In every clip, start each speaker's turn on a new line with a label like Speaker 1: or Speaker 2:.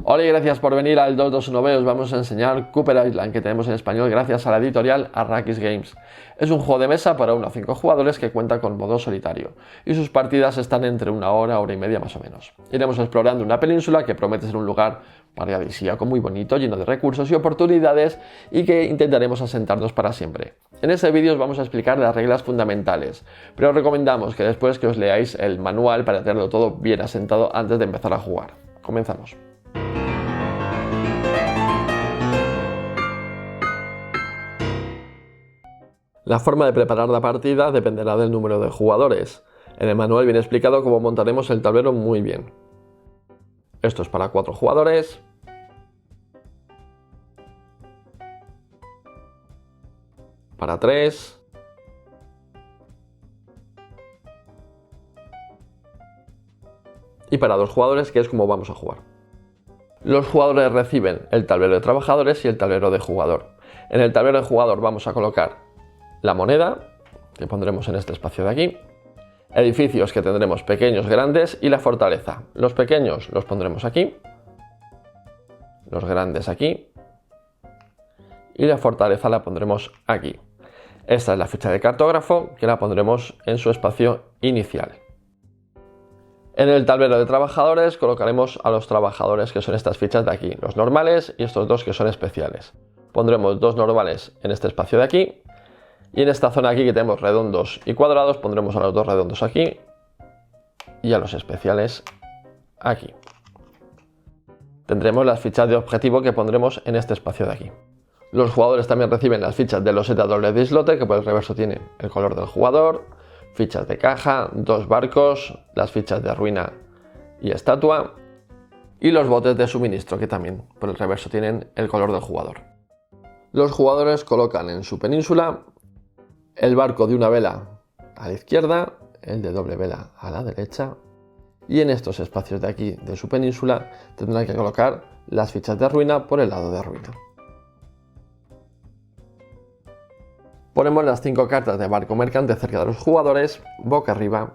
Speaker 1: Hola y gracias por venir al 221B. Os vamos a enseñar Cooper Island, que tenemos en español gracias a la editorial Arrakis Games. Es un juego de mesa para 1 a 5 jugadores que cuenta con modo solitario, y sus partidas están entre 1 hora, hora y media más o menos. Iremos explorando una península que promete ser un lugar paradisíaco, muy bonito, lleno de recursos y oportunidades, y que intentaremos asentarnos para siempre. En este vídeo os vamos a explicar las reglas fundamentales, pero os recomendamos que después que os leáis el manual para tenerlo todo bien asentado antes de empezar a jugar. Comenzamos. La forma de preparar la partida dependerá del número de jugadores. En el manual viene explicado cómo montaremos el tablero muy bien. Esto es para 4 jugadores. Para 3. Y para 2 jugadores, que es como vamos a jugar. Los jugadores reciben el tablero de trabajadores y el tablero de jugador. En el tablero de jugador vamos a colocar la moneda, que pondremos en este espacio de aquí, edificios que tendremos pequeños, grandes, y la fortaleza. Los pequeños los pondremos aquí, los grandes aquí, y la fortaleza la pondremos aquí. Esta es la ficha de cartógrafo, que la pondremos en su espacio inicial. En el tablero de trabajadores colocaremos a los trabajadores, que son estas fichas de aquí, los normales y estos dos que son especiales. Pondremos 2 normales en este espacio de aquí. Y en esta zona aquí que tenemos redondos y cuadrados, pondremos a los 2 redondos aquí y a los especiales aquí. Tendremos las fichas de objetivo que pondremos en este espacio de aquí. Los jugadores también reciben las fichas de loseta doble de islote, que por el reverso tienen el color del jugador, fichas de caja, 2 barcos, las fichas de ruina y estatua, y los botes de suministro, que también por el reverso tienen el color del jugador. Los jugadores colocan en su península el barco de una vela a la izquierda, el de doble vela a la derecha, y en estos espacios de aquí de su península tendrán que colocar las fichas de ruina por el lado de ruina. Ponemos las 5 cartas de barco mercante cerca de los jugadores, boca arriba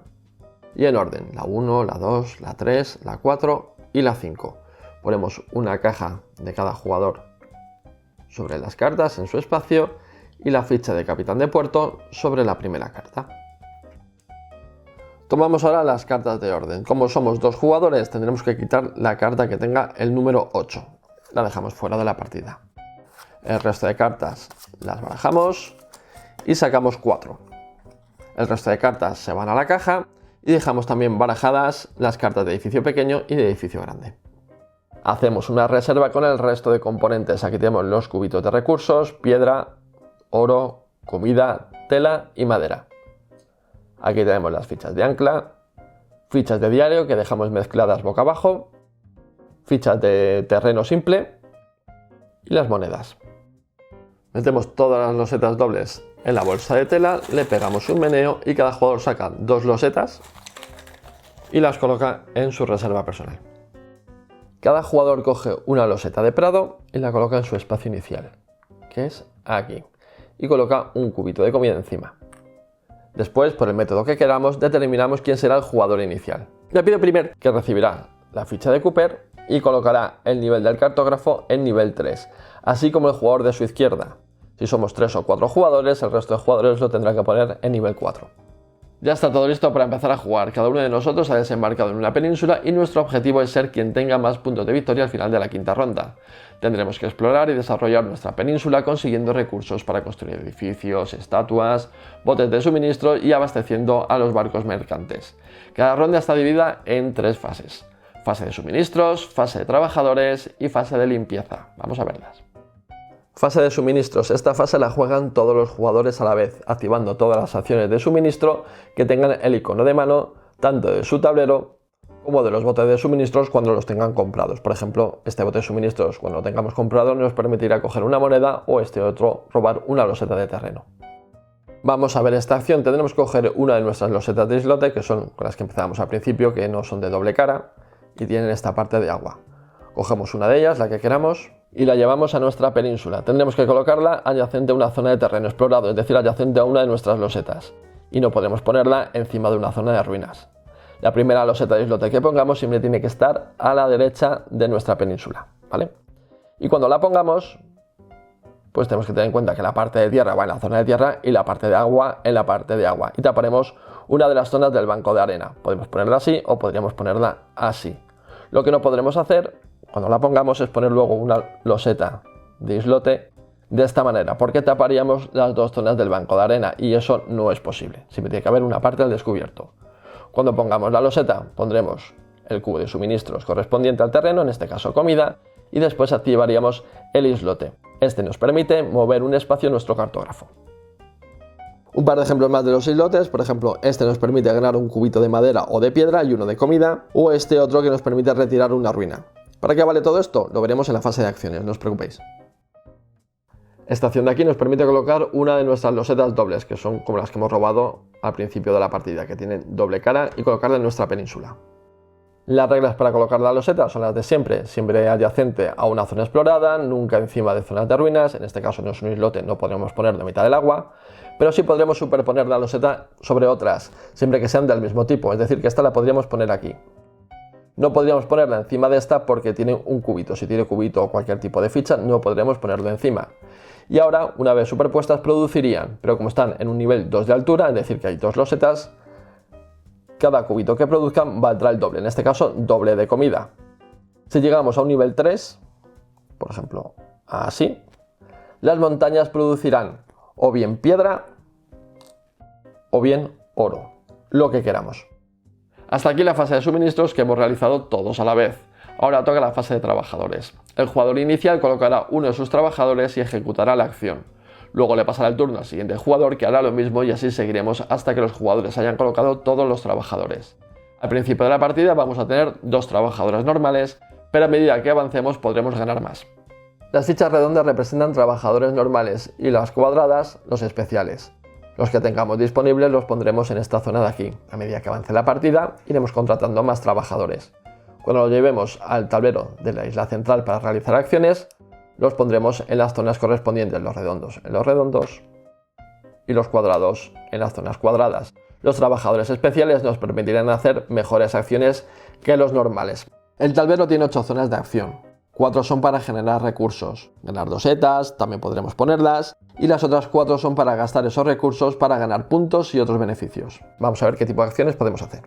Speaker 1: y en orden, la 1, la 2, la 3, la 4 y la 5. Ponemos una caja de cada jugador sobre las cartas en su espacio y la ficha de capitán de puerto sobre la primera carta. Tomamos ahora las cartas de orden. Como somos 2 jugadores, tendremos que quitar la carta que tenga el número 8. La dejamos fuera de la partida. El resto de cartas las barajamos y sacamos 4. El resto de cartas se van a la caja y dejamos también barajadas las cartas de edificio pequeño y de edificio grande. Hacemos una reserva con el resto de componentes. Aquí tenemos los cubitos de recursos, piedra, oro, comida, tela y madera. Aquí tenemos las fichas de ancla, fichas de diario que dejamos mezcladas boca abajo, fichas de terreno simple y las monedas. Metemos todas las losetas dobles en la bolsa de tela, le pegamos un meneo y cada jugador saca 2 losetas y las coloca en su reserva personal. Cada jugador coge una loseta de prado y la coloca en su espacio inicial, que es aquí, y coloca un cubito de comida encima. Después, por el método que queramos, determinamos quién será el jugador inicial. Le pido primero que recibirá la ficha de Cooper y colocará el nivel del cartógrafo en nivel 3, así como el jugador de su izquierda. Si somos 3 o 4 jugadores, el resto de jugadores lo tendrán que poner en nivel 4. Ya está todo listo para empezar a jugar. Cada uno de nosotros ha desembarcado en una península y nuestro objetivo es ser quien tenga más puntos de victoria al final de la 5ª ronda. Tendremos que explorar y desarrollar nuestra península consiguiendo recursos para construir edificios, estatuas, botes de suministro y abasteciendo a los barcos mercantes. Cada ronda está dividida en 3 fases. Fase de suministros, fase de trabajadores y fase de limpieza. Vamos a verlas. Fase de suministros. Esta fase la juegan todos los jugadores a la vez, activando todas las acciones de suministro que tengan el icono de mano, tanto de su tablero como de los botes de suministros cuando los tengan comprados. Por ejemplo, este bote de suministros cuando lo tengamos comprado nos permitirá coger una moneda o este otro robar una loseta de terreno. Vamos a ver esta acción. Tendremos que coger una de nuestras losetas de islote, que son con las que empezábamos al principio, que no son de doble cara y tienen esta parte de agua. Cogemos una de ellas, la que queramos, y la llevamos a nuestra península. Tendremos que colocarla adyacente a una zona de terreno explorado, es decir, adyacente a una de nuestras losetas, y no podemos ponerla encima de una zona de ruinas. La primera loseta de islote que pongamos siempre tiene que estar a la derecha de nuestra península, ¿vale? Y cuando la pongamos, pues tenemos que tener en cuenta que la parte de tierra va en la zona de tierra y la parte de agua en la parte de agua. Y taparemos una de las zonas del banco de arena. Podemos ponerla así o podríamos ponerla así. Lo que no podremos hacer cuando la pongamos es poner luego una loseta de islote de esta manera, porque taparíamos las dos zonas del banco de arena y eso no es posible. Siempre tiene que haber una parte al descubierto. Cuando pongamos la loseta pondremos el cubo de suministros correspondiente al terreno, en este caso comida, y después activaríamos el islote. Este nos permite mover un espacio en nuestro cartógrafo. Un par de ejemplos más de los islotes, por ejemplo, este nos permite ganar un cubito de madera o de piedra y uno de comida, o este otro que nos permite retirar una ruina. ¿Para qué vale todo esto? Lo veremos en la fase de acciones, no os preocupéis. Esta acción de aquí nos permite colocar una de nuestras losetas dobles, que son como las que hemos robado al principio de la partida, que tienen doble cara, y colocarla en nuestra península. Las reglas para colocar la loseta son las de siempre, siempre adyacente a una zona explorada, nunca encima de zonas de ruinas, en este caso no es un islote, no podremos poner de mitad del agua, pero sí podremos superponer la loseta sobre otras, siempre que sean del mismo tipo, es decir, que esta la podríamos poner aquí. No podríamos ponerla encima de esta porque tiene un cubito, si tiene cubito o cualquier tipo de ficha no podremos ponerlo encima. Y ahora, una vez superpuestas, producirían, pero como están en un nivel 2 de altura, es decir, que hay dos losetas, cada cubito que produzcan valdrá el doble, en este caso doble de comida. Si llegamos a un nivel 3, por ejemplo, así, las montañas producirán o bien piedra o bien oro, lo que queramos. Hasta aquí la fase de suministros que hemos realizado todos a la vez. Ahora toca la fase de trabajadores. El jugador inicial colocará uno de sus trabajadores y ejecutará la acción. Luego le pasará el turno al siguiente jugador que hará lo mismo y así seguiremos hasta que los jugadores hayan colocado todos los trabajadores. Al principio de la partida vamos a tener dos trabajadores normales, pero a medida que avancemos podremos ganar más. Las fichas redondas representan trabajadores normales y las cuadradas los especiales. Los que tengamos disponibles los pondremos en esta zona de aquí. A medida que avance la partida iremos contratando más trabajadores. Cuando los llevemos al tablero de la isla central para realizar acciones, los pondremos en las zonas correspondientes, los redondos en los redondos y los cuadrados en las zonas cuadradas. Los trabajadores especiales nos permitirán hacer mejores acciones que los normales. El tablero tiene 8 zonas de acción. 4 son para generar recursos, ganar losetas, también podremos ponerlas, y las otras 4 son para gastar esos recursos para ganar puntos y otros beneficios. Vamos a ver qué tipo de acciones podemos hacer.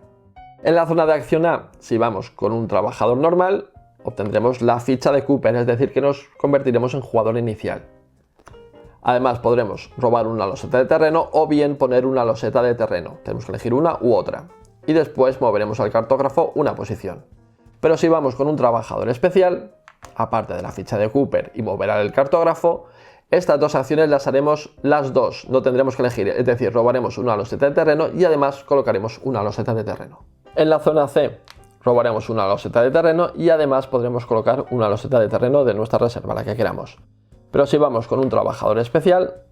Speaker 1: En la zona de acción A, si vamos con un trabajador normal, obtendremos la ficha de Cooper, es decir, que nos convertiremos en jugador inicial. Además podremos robar una loseta de terreno o bien poner una loseta de terreno. Tenemos que elegir una u otra. Y después moveremos al cartógrafo una posición. Pero si vamos con un trabajador especial, aparte de la ficha de Cooper y mover al cartógrafo, estas dos acciones las haremos las dos, no tendremos que elegir, es decir, robaremos una loseta de terreno y además colocaremos una loseta de terreno. En la zona C robaremos una loseta de terreno y además podremos colocar una loseta de terreno de nuestra reserva, la que queramos. Pero si vamos con un trabajador especial,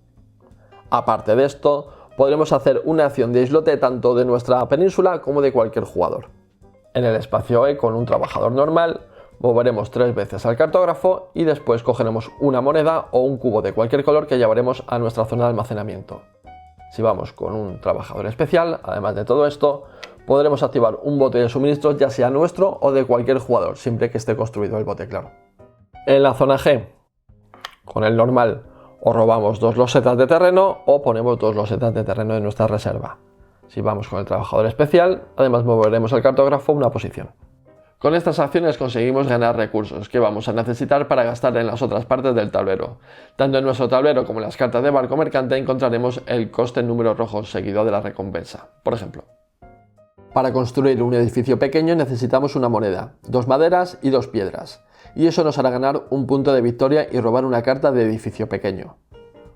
Speaker 1: aparte de esto, podremos hacer una acción de islote tanto de nuestra península como de cualquier jugador. En el espacio E, con un trabajador normal, moveremos 3 veces al cartógrafo y después cogeremos una moneda o un cubo de cualquier color que llevaremos a nuestra zona de almacenamiento. Si vamos con un trabajador especial, además de todo esto, podremos activar un bote de suministros ya sea nuestro o de cualquier jugador, siempre que esté construido el bote, claro. En la zona G, con el normal, o robamos 2 losetas de terreno o ponemos 2 losetas de terreno de nuestra reserva. Si vamos con el trabajador especial, además moveremos al cartógrafo una posición. Con estas acciones conseguimos ganar recursos que vamos a necesitar para gastar en las otras partes del tablero. Tanto en nuestro tablero como en las cartas de barco mercante encontraremos el coste en números rojos seguido de la recompensa. Por ejemplo, para construir un edificio pequeño necesitamos una moneda, 2 maderas y 2 piedras. Y eso nos hará ganar un punto de victoria y robar una carta de edificio pequeño.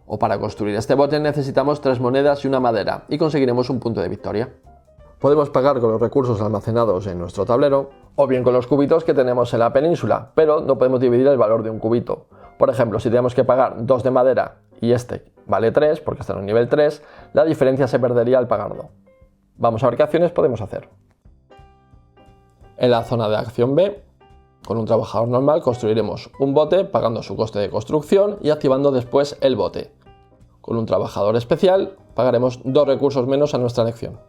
Speaker 1: O para construir este bote necesitamos 3 monedas y una madera y conseguiremos un punto de victoria. Podemos pagar con los recursos almacenados en nuestro tablero o bien con los cubitos que tenemos en la península, pero no podemos dividir el valor de un cubito. Por ejemplo, si tenemos que pagar 2 de madera y este vale 3 porque está en un nivel 3, la diferencia se perdería al pagarlo. Vamos a ver qué acciones podemos hacer. En la zona de acción B, con un trabajador normal construiremos un bote pagando su coste de construcción y activando después el bote. Con un trabajador especial pagaremos 2 recursos menos a nuestra elección.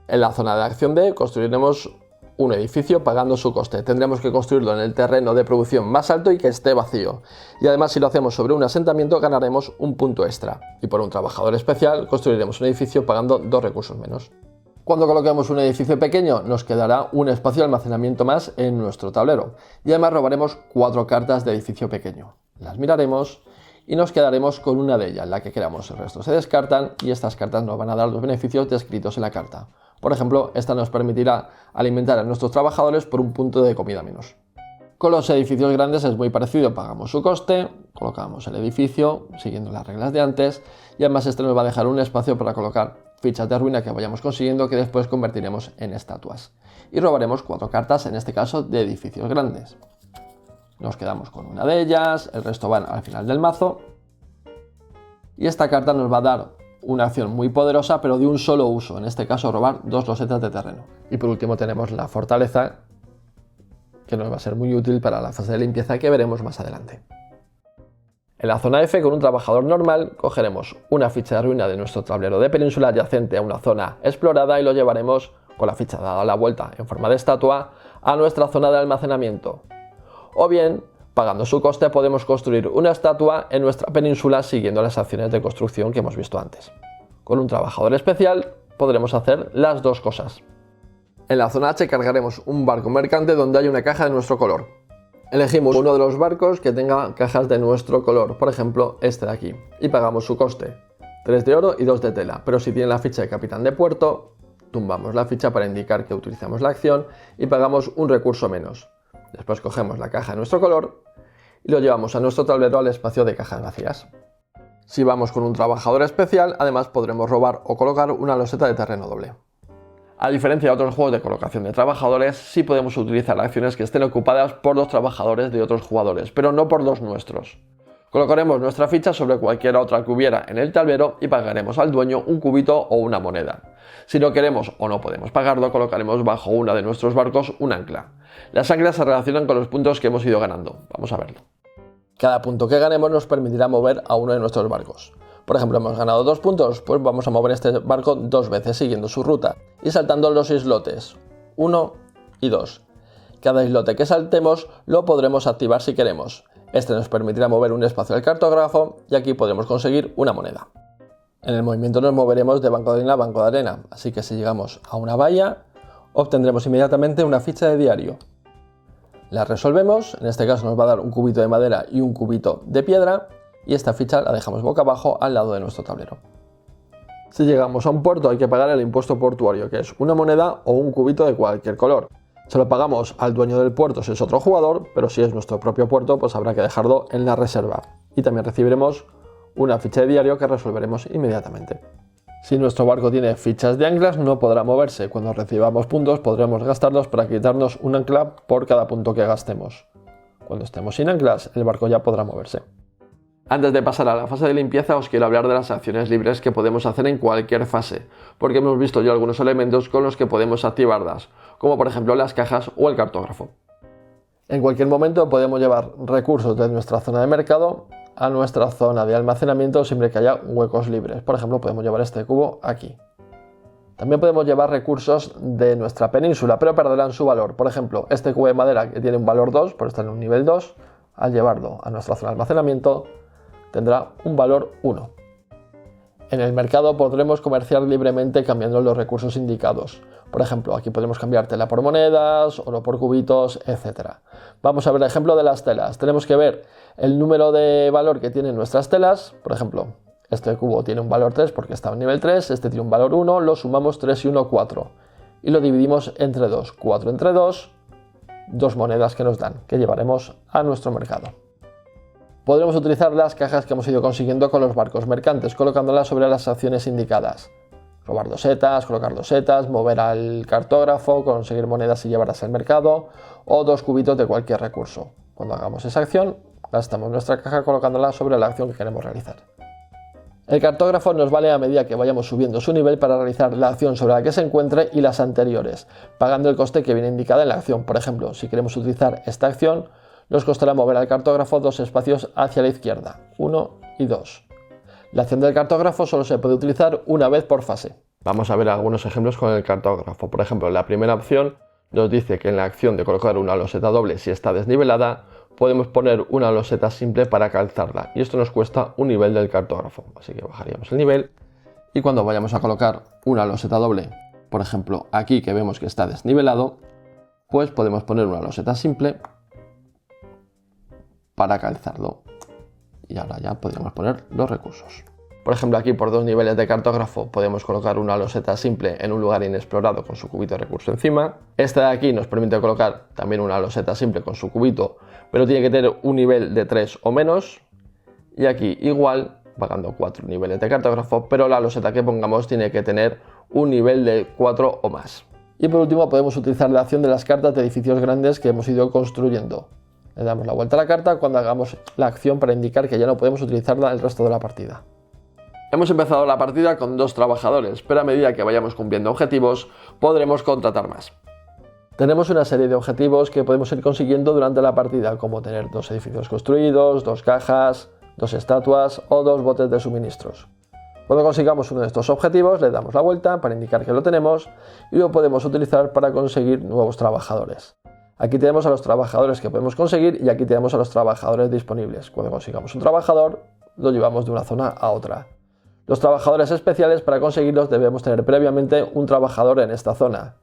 Speaker 1: En la zona de acción B construiremos un edificio pagando su coste. Tendremos que construirlo en el terreno de producción más alto y que esté vacío. Y además, si lo hacemos sobre un asentamiento, ganaremos un punto extra. Y por un trabajador especial construiremos un edificio pagando 2 recursos menos. Cuando coloquemos un edificio pequeño, nos quedará un espacio de almacenamiento más en nuestro tablero. Y además robaremos 4 cartas de edificio pequeño. Las miraremos y nos quedaremos con una de ellas, la que queramos. El resto se descartan y estas cartas nos van a dar los beneficios descritos en la carta. Por ejemplo, esta nos permitirá alimentar a nuestros trabajadores por un punto de comida menos. Con los edificios grandes es muy parecido, pagamos su coste, colocamos el edificio siguiendo las reglas de antes y además este nos va a dejar un espacio para colocar fichas de ruina que vayamos consiguiendo que después convertiremos en estatuas. Y robaremos 4 cartas, en este caso de edificios grandes. Nos quedamos con una de ellas, el resto van al final del mazo y esta carta nos va a dar una acción muy poderosa pero de un solo uso, en este caso robar 2 losetas de terreno. Y por último tenemos la fortaleza, que nos va a ser muy útil para la fase de limpieza que veremos más adelante. En la zona F, con un trabajador normal, cogeremos una ficha de ruina de nuestro tablero de península adyacente a una zona explorada y lo llevaremos con la ficha dada la vuelta en forma de estatua a nuestra zona de almacenamiento. O bien, pagando su coste, podemos construir una estatua en nuestra península siguiendo las acciones de construcción que hemos visto antes. Con un trabajador especial podremos hacer las dos cosas. En la zona H cargaremos un barco mercante donde hay una caja de nuestro color. Elegimos uno de los barcos que tenga cajas de nuestro color, por ejemplo este de aquí, y pagamos su coste, 3 de oro y 2 de tela, pero si tiene la ficha de capitán de puerto, tumbamos la ficha para indicar que utilizamos la acción y pagamos un recurso menos. Después cogemos la caja de nuestro color y lo llevamos a nuestro tablero al espacio de cajas vacías. Si vamos con un trabajador especial, además podremos robar o colocar una loseta de terreno doble. A diferencia de otros juegos de colocación de trabajadores, sí podemos utilizar acciones que estén ocupadas por los trabajadores de otros jugadores, pero no por los nuestros. Colocaremos nuestra ficha sobre cualquier otra que hubiera en el tablero y pagaremos al dueño un cubito o una moneda. Si no queremos o no podemos pagarlo, colocaremos bajo una de nuestros barcos un ancla. Las anclas se relacionan con los puntos que hemos ido ganando. Vamos a verlo. Cada punto que ganemos nos permitirá mover a uno de nuestros barcos. Por ejemplo, hemos ganado 2 puntos, pues vamos a mover este barco 2 veces siguiendo su ruta y saltando los islotes 1 y 2. Cada islote que saltemos lo podremos activar si queremos. Este nos permitirá mover un espacio del cartógrafo y aquí podremos conseguir una moneda. En el movimiento nos moveremos de banco de arena a banco de arena, así que si llegamos a una bahía, obtendremos inmediatamente una ficha de diario. La resolvemos, en este caso nos va a dar un cubito de madera y un cubito de piedra, y esta ficha la dejamos boca abajo al lado de nuestro tablero. Si llegamos a un puerto hay que pagar el impuesto portuario, que es una moneda o un cubito de cualquier color. Se lo pagamos al dueño del puerto si es otro jugador, pero si es nuestro propio puerto pues habrá que dejarlo en la reserva. Y también recibiremos una ficha de diario que resolveremos inmediatamente. Si nuestro barco tiene fichas de anclas no podrá moverse. Cuando recibamos puntos podremos gastarlos para quitarnos un ancla por cada punto que gastemos. Cuando estemos sin anclas el barco ya podrá moverse. Antes de pasar a la fase de limpieza os quiero hablar de las acciones libres que podemos hacer en cualquier fase, porque hemos visto ya algunos elementos con los que podemos activarlas, como por ejemplo las cajas o el cartógrafo. En cualquier momento podemos llevar recursos de nuestra zona de mercado a nuestra zona de almacenamiento siempre que haya huecos libres. Por ejemplo, podemos llevar este cubo aquí. También podemos llevar recursos de nuestra península, pero perderán su valor. Por ejemplo, este cubo de madera que tiene un valor 2, por estar en un nivel 2, al llevarlo a nuestra zona de almacenamiento, tendrá un valor 1. En el mercado podremos comerciar libremente cambiando los recursos indicados. Por ejemplo, aquí podemos cambiar tela por monedas, oro por cubitos, etc. Vamos a ver el ejemplo de las telas. Tenemos que ver el número de valor que tienen nuestras telas. Por ejemplo, este cubo tiene un valor 3 porque está en nivel 3, este tiene un valor 1, lo sumamos 3 y 1, 4. Y lo dividimos entre 2. 4 entre 2, 2 monedas que nos dan, que llevaremos a nuestro mercado. Podremos utilizar las cajas que hemos ido consiguiendo con los barcos mercantes, colocándolas sobre las acciones indicadas. Robar losetas, colocar losetas, mover al cartógrafo, conseguir monedas y llevarlas al mercado, o 2 cubitos de cualquier recurso. Cuando hagamos esa acción, gastamos nuestra caja colocándola sobre la acción que queremos realizar. El cartógrafo nos vale a medida que vayamos subiendo su nivel para realizar la acción sobre la que se encuentre y las anteriores, pagando el coste que viene indicado en la acción. Por ejemplo, si queremos utilizar esta acción, nos costará mover al cartógrafo 2 espacios hacia la izquierda, 1 y 2. La acción del cartógrafo solo se puede utilizar una vez por fase. Vamos a ver algunos ejemplos con el cartógrafo. Por ejemplo, la primera opción nos dice que en la acción de colocar una loseta doble si está desnivelada, podemos poner una loseta simple para calzarla. Y esto nos cuesta un nivel del cartógrafo. Así que bajaríamos el nivel. Y cuando vayamos a colocar una loseta doble, por ejemplo, aquí que vemos que está desnivelado, pues podemos poner una loseta simple para calzarlo. Y ahora ya podríamos poner los recursos. Por ejemplo, aquí por 2 niveles de cartógrafo podemos colocar una loseta simple en un lugar inexplorado con su cubito de recurso encima. Esta de aquí nos permite colocar también una loseta simple con su cubito, pero tiene que tener un nivel de 3 o menos. Y aquí igual, pagando 4 niveles de cartógrafo, pero la loseta que pongamos tiene que tener un nivel de 4 o más. Y por último podemos utilizar la acción de las cartas de edificios grandes que hemos ido construyendo. Le damos la vuelta a la carta cuando hagamos la acción para indicar que ya no podemos utilizarla el resto de la partida. Hemos empezado la partida con 2 trabajadores, pero a medida que vayamos cumpliendo objetivos, podremos contratar más. Tenemos una serie de objetivos que podemos ir consiguiendo durante la partida, como tener 2 edificios construidos, 2 cajas, 2 estatuas o 2 botes de suministros. Cuando consigamos uno de estos objetivos, le damos la vuelta para indicar que lo tenemos y lo podemos utilizar para conseguir nuevos trabajadores. Aquí tenemos a los trabajadores que podemos conseguir y aquí tenemos a los trabajadores disponibles. Cuando consigamos un trabajador, lo llevamos de una zona a otra. Los trabajadores especiales, para conseguirlos debemos tener previamente un trabajador en esta zona.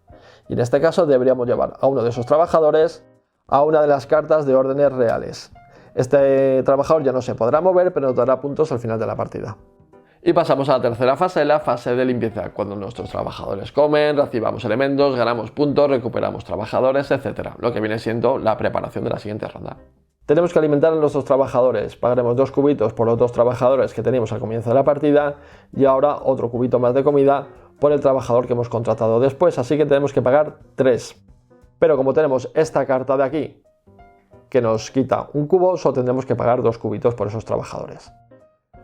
Speaker 1: Y en este caso deberíamos llevar a uno de esos trabajadores a una de las cartas de órdenes reales. Este trabajador ya no se podrá mover, pero nos dará puntos al final de la partida. Y pasamos a la tercera fase, la fase de limpieza. Cuando nuestros trabajadores comen, recibamos elementos, ganamos puntos, recuperamos trabajadores, etc. Lo que viene siendo la preparación de la siguiente ronda. Tenemos que alimentar a nuestros trabajadores. Pagaremos 2 cubitos por los 2 trabajadores que teníamos al comienzo de la partida y ahora otro cubito más de comida por el trabajador que hemos contratado después. Así que tenemos que pagar 3. Pero como tenemos esta carta de aquí que nos quita un cubo, solo tendremos que pagar 2 cubitos por esos trabajadores.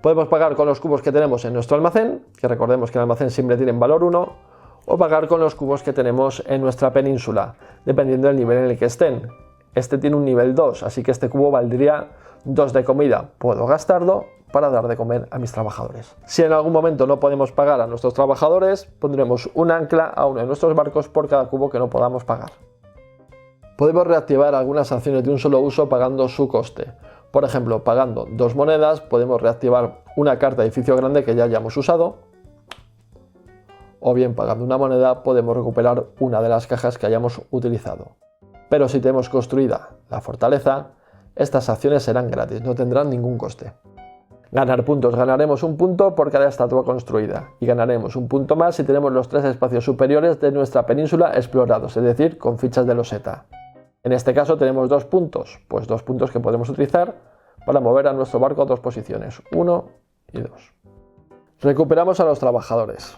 Speaker 1: Podemos pagar con los cubos que tenemos en nuestro almacén, que recordemos que el almacén siempre tiene valor 1, o pagar con los cubos que tenemos en nuestra península, dependiendo del nivel en el que estén. Este tiene un nivel 2, así que este cubo valdría 2 de comida. Puedo gastarlo para dar de comer a mis trabajadores. Si en algún momento no podemos pagar a nuestros trabajadores, pondremos un ancla a uno de nuestros barcos por cada cubo que no podamos pagar. Podemos reactivar algunas acciones de un solo uso pagando su coste. Por ejemplo, pagando 2 monedas podemos reactivar una carta de edificio grande que ya hayamos usado. O bien pagando una moneda podemos recuperar una de las cajas que hayamos utilizado. Pero si tenemos construida la fortaleza, estas acciones serán gratis, no tendrán ningún coste. Ganar puntos. Ganaremos un punto por cada estatua construida y ganaremos un punto más si tenemos los 3 espacios superiores de nuestra península explorados, es decir, con fichas de loseta. En este caso tenemos 2 puntos, pues 2 puntos que podemos utilizar para mover a nuestro barco a 2 posiciones, 1 y 2. Recuperamos a los trabajadores.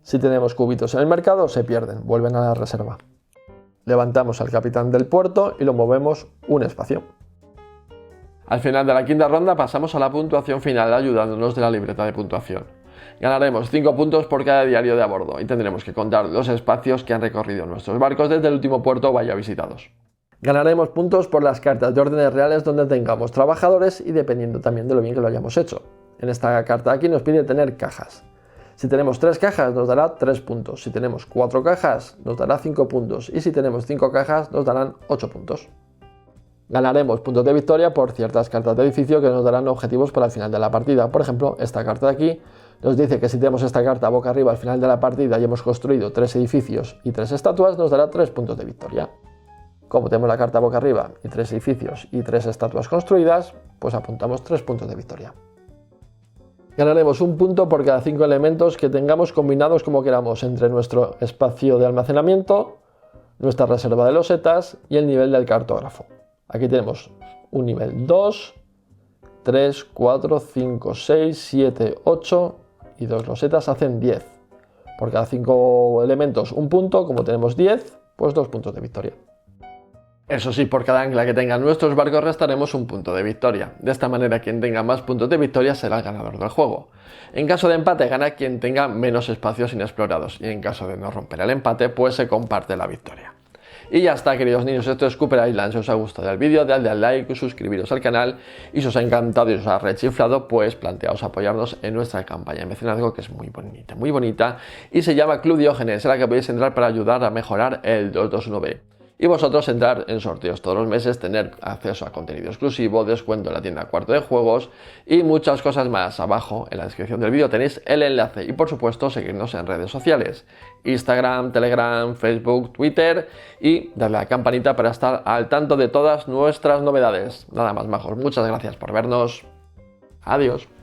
Speaker 1: Si tenemos cubitos en el mercado, se pierden, vuelven a la reserva. Levantamos al capitán del puerto y lo movemos un espacio. Al final de la quinta ronda pasamos a la puntuación final ayudándonos de la libreta de puntuación. Ganaremos 5 puntos por cada diario de a bordo y tendremos que contar los espacios que han recorrido nuestros barcos desde el último puerto o haya visitados. Ganaremos puntos por las cartas de órdenes reales donde tengamos trabajadores y dependiendo también de lo bien que lo hayamos hecho. En esta carta aquí nos pide tener cajas. Si tenemos 3 cajas nos dará 3 puntos, si tenemos 4 cajas nos dará 5 puntos y si tenemos 5 cajas nos darán 8 puntos. Ganaremos puntos de victoria por ciertas cartas de edificio que nos darán objetivos para el final de la partida. Por ejemplo, esta carta de aquí nos dice que si tenemos esta carta boca arriba al final de la partida y hemos construido 3 edificios y 3 estatuas nos dará 3 puntos de victoria. Como tenemos la carta boca arriba y 3 edificios y 3 estatuas construidas, pues apuntamos 3 puntos de victoria. Ganaremos un punto por cada 5 elementos que tengamos combinados como queramos entre nuestro espacio de almacenamiento, nuestra reserva de losetas y el nivel del cartógrafo. Aquí tenemos un nivel 2, 3, 4, 5, 6, 7, 8 y 2 losetas hacen 10. Por cada 5 elementos un punto, como tenemos 10, pues 2 puntos de victoria. Eso sí, por cada ancla que tengan nuestros barcos restaremos un punto de victoria. De esta manera quien tenga más puntos de victoria será el ganador del juego. En caso de empate gana quien tenga menos espacios inexplorados y en caso de no romper el empate pues se comparte la victoria. Y ya está, queridos niños, esto es Cooper Island. Si os ha gustado el vídeo, dadle al like, suscribiros al canal y si os ha encantado y os ha rechiflado, pues planteaos apoyarnos en nuestra campaña de mecenazgo, que es muy bonita y se llama Club Diógenes, en la que podéis entrar para ayudar a mejorar el 221B. Y vosotros entrar en sorteos todos los meses, tener acceso a contenido exclusivo, descuento en la tienda Cuarto de Juegos y muchas cosas más. Abajo en la descripción del vídeo tenéis el enlace y por supuesto seguirnos en redes sociales, Instagram, Telegram, Facebook, Twitter y darle a la campanita para estar al tanto de todas nuestras novedades. Nada más, majos, muchas gracias por vernos. Adiós.